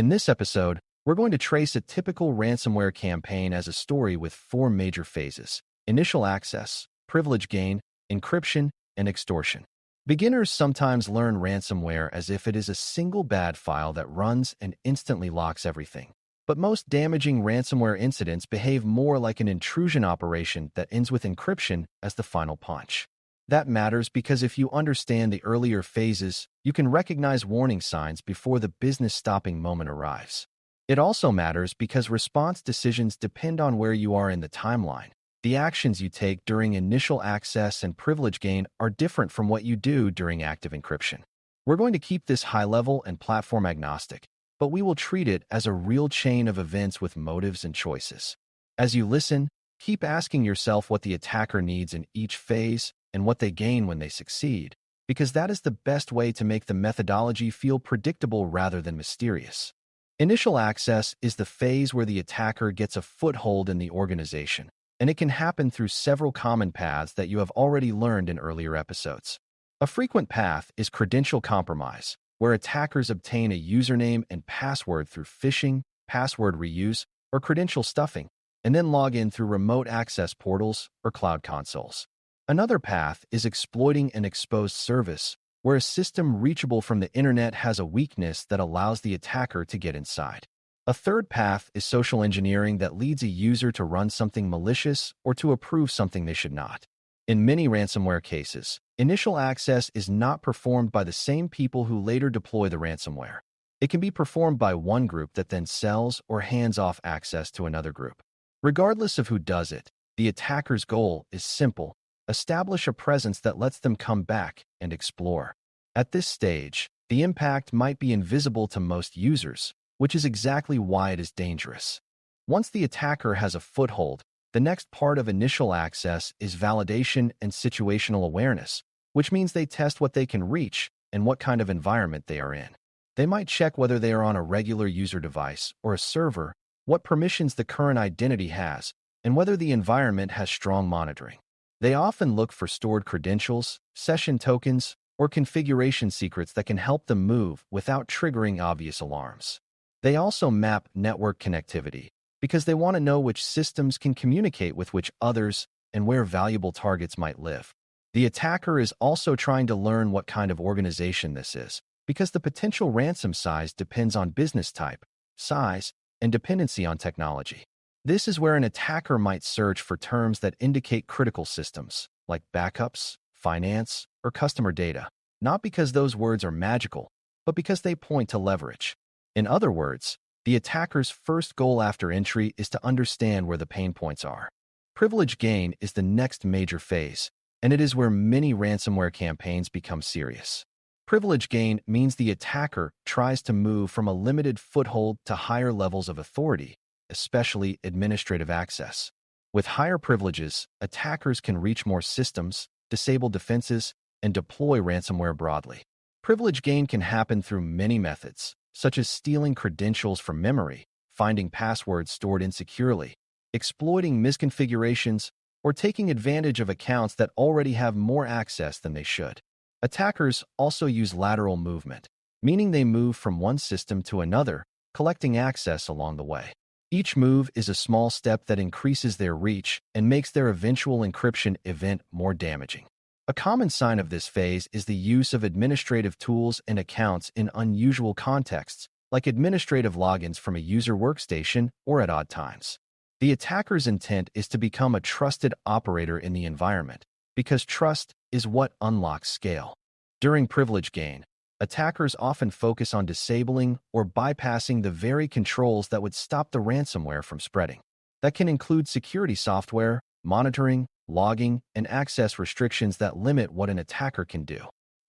In this episode, we're going to trace a typical ransomware campaign as a story with four major phases: initial access, privilege gain, encryption, and extortion. Beginners sometimes learn ransomware as if it is a single bad file that runs and instantly locks everything. But most damaging ransomware incidents behave more like an intrusion operation that ends with encryption as the final punch. That matters because if you understand the earlier phases, you can recognize warning signs before the business-stopping moment arrives. It also matters because response decisions depend on where you are in the timeline. The actions you take during initial access and privilege gain are different from what you do during active encryption. We're going to keep this high-level and platform agnostic, but we will treat it as a real chain of events with motives and choices. As you listen, keep asking yourself what the attacker needs in each phase and what they gain when they succeed, because that is the best way to make the methodology feel predictable rather than mysterious. Initial access is the phase where the attacker gets a foothold in the organization, and it can happen through several common paths that you have already learned in earlier episodes. A frequent path is credential compromise, where attackers obtain a username and password through phishing, password reuse, or credential stuffing, and then log in through remote access portals or cloud consoles. Another path is exploiting an exposed service, where a system reachable from the internet has a weakness that allows the attacker to get inside. A third path is social engineering that leads a user to run something malicious or to approve something they should not. In many ransomware cases, initial access is not performed by the same people who later deploy the ransomware. It can be performed by one group that then sells or hands off access to another group. Regardless of who does it, the attacker's goal is simple: establish a presence that lets them come back and explore. At this stage, the impact might be invisible to most users, which is exactly why it is dangerous. Once the attacker has a foothold, the next part of initial access is validation and situational awareness, which means they test what they can reach and what kind of environment they are in. They might check whether they are on a regular user device or a server, what permissions the current identity has, and whether the environment has strong monitoring. They often look for stored credentials, session tokens, or configuration secrets that can help them move without triggering obvious alarms. They also map network connectivity because they want to know which systems can communicate with which others and where valuable targets might live. The attacker is also trying to learn what kind of organization this is, because the potential ransom size depends on business type, size, and dependency on technology. This is where an attacker might search for terms that indicate critical systems, like backups, finance, or customer data, not because those words are magical, but because they point to leverage. In other words, the attacker's first goal after entry is to understand where the pain points are. Privilege gain is the next major phase, and it is where many ransomware campaigns become serious. Privilege gain means the attacker tries to move from a limited foothold to higher levels of authority, especially administrative access. With higher privileges, attackers can reach more systems, disable defenses, and deploy ransomware broadly. Privilege gain can happen through many methods, such as stealing credentials from memory, finding passwords stored insecurely, exploiting misconfigurations, or taking advantage of accounts that already have more access than they should. Attackers also use lateral movement, meaning they move from one system to another, collecting access along the way. Each move is a small step that increases their reach and makes their eventual encryption event more damaging. A common sign of this phase is the use of administrative tools and accounts in unusual contexts, like administrative logins from a user workstation or at odd times. The attacker's intent is to become a trusted operator in the environment, because trust is what unlocks scale. During privilege gain, attackers often focus on disabling or bypassing the very controls that would stop the ransomware from spreading. That can include security software, monitoring, logging, and access restrictions that limit what an attacker can do.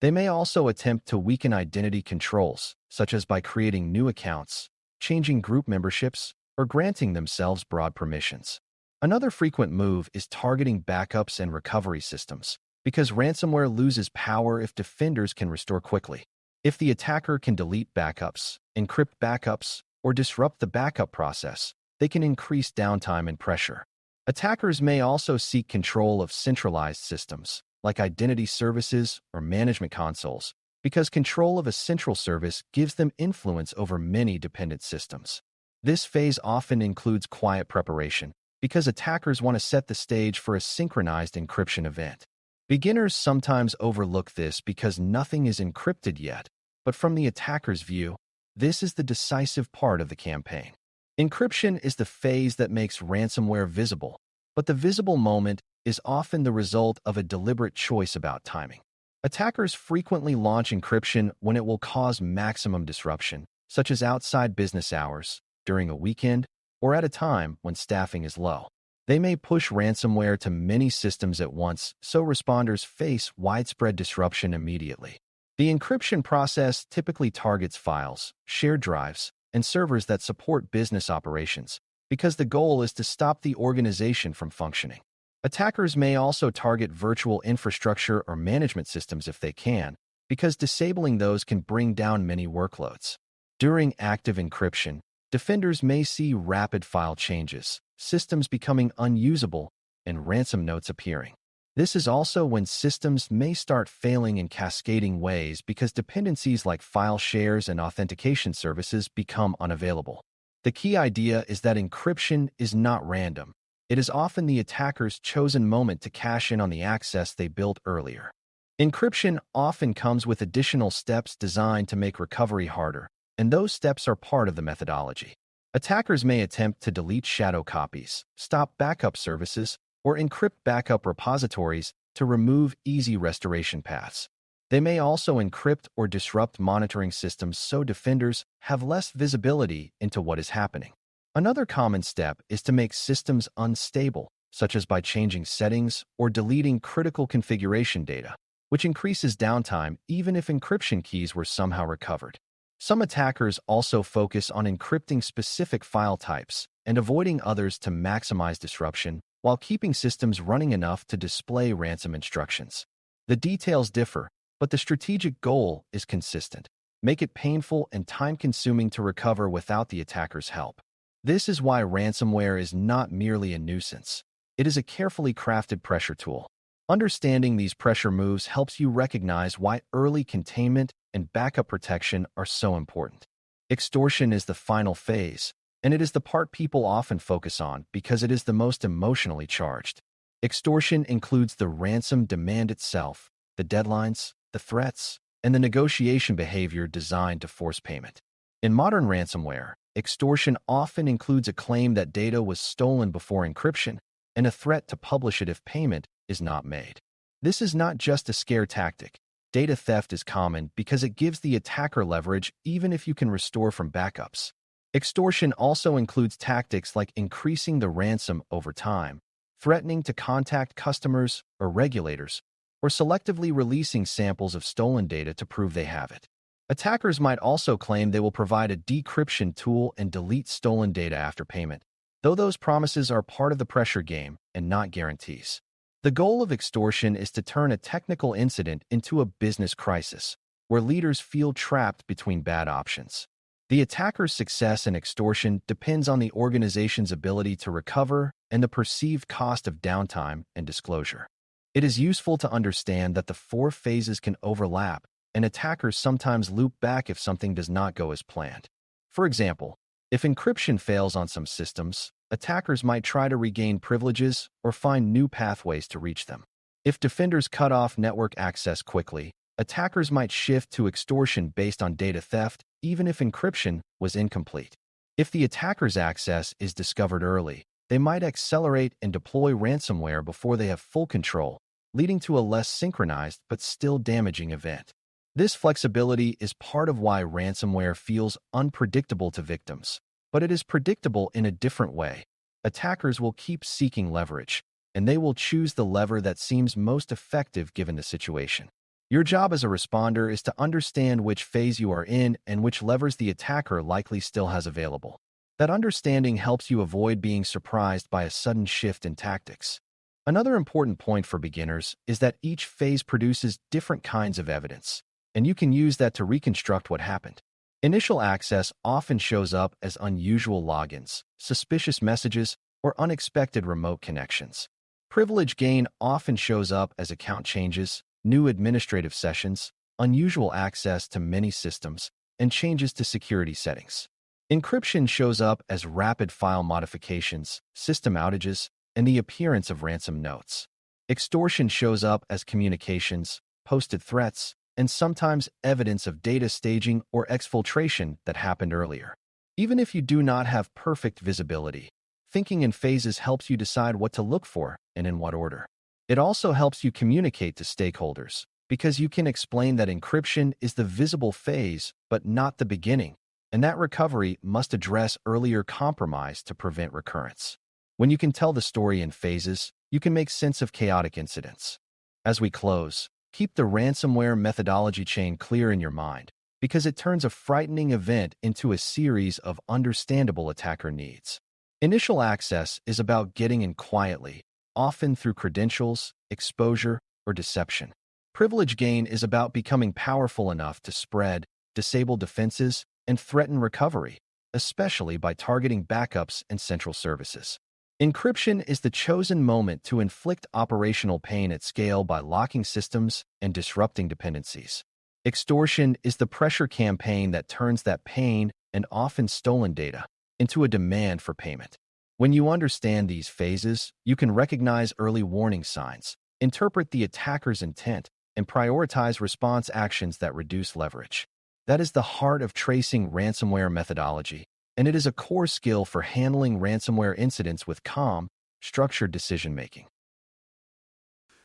They may also attempt to weaken identity controls, such as by creating new accounts, changing group memberships, or granting themselves broad permissions. Another frequent move is targeting backups and recovery systems, because ransomware loses power if defenders can restore quickly. If the attacker can delete backups, encrypt backups, or disrupt the backup process, they can increase downtime and pressure. Attackers may also seek control of centralized systems, like identity services or management consoles, because control of a central service gives them influence over many dependent systems. This phase often includes quiet preparation, because attackers want to set the stage for a synchronized encryption event. Beginners sometimes overlook this because nothing is encrypted yet, but from the attacker's view, this is the decisive part of the campaign. Encryption is the phase that makes ransomware visible, but the visible moment is often the result of a deliberate choice about timing. Attackers frequently launch encryption when it will cause maximum disruption, such as outside business hours, during a weekend, or at a time when staffing is low. They may push ransomware to many systems at once, so responders face widespread disruption immediately. The encryption process typically targets files, shared drives, and servers that support business operations, because the goal is to stop the organization from functioning. Attackers may also target virtual infrastructure or management systems if they can, because disabling those can bring down many workloads. During active encryption, defenders may see rapid file changes, systems becoming unusable, and ransom notes appearing. This is also when systems may start failing in cascading ways because dependencies like file shares and authentication services become unavailable. The key idea is that encryption is not random. It is often the attacker's chosen moment to cash in on the access they built earlier. Encryption often comes with additional steps designed to make recovery harder, and those steps are part of the methodology. Attackers may attempt to delete shadow copies, stop backup services, or encrypt backup repositories to remove easy restoration paths. They may also encrypt or disrupt monitoring systems so defenders have less visibility into what is happening. Another common step is to make systems unstable, such as by changing settings or deleting critical configuration data, which increases downtime even if encryption keys were somehow recovered. Some attackers also focus on encrypting specific file types and avoiding others to maximize disruption while keeping systems running enough to display ransom instructions. The details differ, but the strategic goal is consistent. Make it painful and time-consuming to recover without the attacker's help. This is why ransomware is not merely a nuisance. It is a carefully crafted pressure tool. Understanding these pressure moves helps you recognize why early containment and backup protection are so important. Extortion is the final phase, and it is the part people often focus on because it is the most emotionally charged. Extortion includes the ransom demand itself, the deadlines, the threats, and the negotiation behavior designed to force payment. In modern ransomware, extortion often includes a claim that data was stolen before encryption and a threat to publish it if payment is not made. This is not just a scare tactic. Data theft is common because it gives the attacker leverage even if you can restore from backups. Extortion also includes tactics like increasing the ransom over time, threatening to contact customers or regulators, or selectively releasing samples of stolen data to prove they have it. Attackers might also claim they will provide a decryption tool and delete stolen data after payment, though those promises are part of the pressure game and not guarantees. The goal of extortion is to turn a technical incident into a business crisis, where leaders feel trapped between bad options. The attacker's success in extortion depends on the organization's ability to recover and the perceived cost of downtime and disclosure. It is useful to understand that the four phases can overlap, and attackers sometimes loop back if something does not go as planned. For example, if encryption fails on some systems, attackers might try to regain privileges or find new pathways to reach them. If defenders cut off network access quickly, attackers might shift to extortion based on data theft, even if encryption was incomplete. If the attacker's access is discovered early, they might accelerate and deploy ransomware before they have full control, leading to a less synchronized but still damaging event. This flexibility is part of why ransomware feels unpredictable to victims, but it is predictable in a different way. Attackers will keep seeking leverage, and they will choose the lever that seems most effective given the situation. Your job as a responder is to understand which phase you are in and which levers the attacker likely still has available. That understanding helps you avoid being surprised by a sudden shift in tactics. Another important point for beginners is that each phase produces different kinds of evidence, and you can use that to reconstruct what happened. Initial access often shows up as unusual logins, suspicious messages, or unexpected remote connections. Privilege gain often shows up as account changes, new administrative sessions, unusual access to many systems, and changes to security settings. Encryption shows up as rapid file modifications, system outages, and the appearance of ransom notes. Extortion shows up as communications, posted threats, and sometimes evidence of data staging or exfiltration that happened earlier. Even if you do not have perfect visibility, thinking in phases helps you decide what to look for and in what order. It also helps you communicate to stakeholders, because you can explain that encryption is the visible phase but not the beginning, and that recovery must address earlier compromise to prevent recurrence. When you can tell the story in phases, you can make sense of chaotic incidents. As we close, keep the ransomware methodology chain clear in your mind, because it turns a frightening event into a series of understandable attacker needs. Initial access is about getting in quietly, often through credentials, exposure, or deception. Privilege gain is about becoming powerful enough to spread, disable defenses, and threaten recovery, especially by targeting backups and central services. Encryption is the chosen moment to inflict operational pain at scale by locking systems and disrupting dependencies. Extortion is the pressure campaign that turns that pain and often stolen data into a demand for payment. When you understand these phases, you can recognize early warning signs, interpret the attacker's intent, and prioritize response actions that reduce leverage. That is the heart of tracing ransomware methodology, and it is a core skill for handling ransomware incidents with calm, structured decision-making.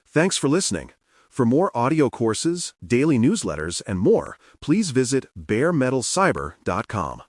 Thanks for listening. For more audio courses, daily newsletters, and more, please visit BareMetalCyber.com.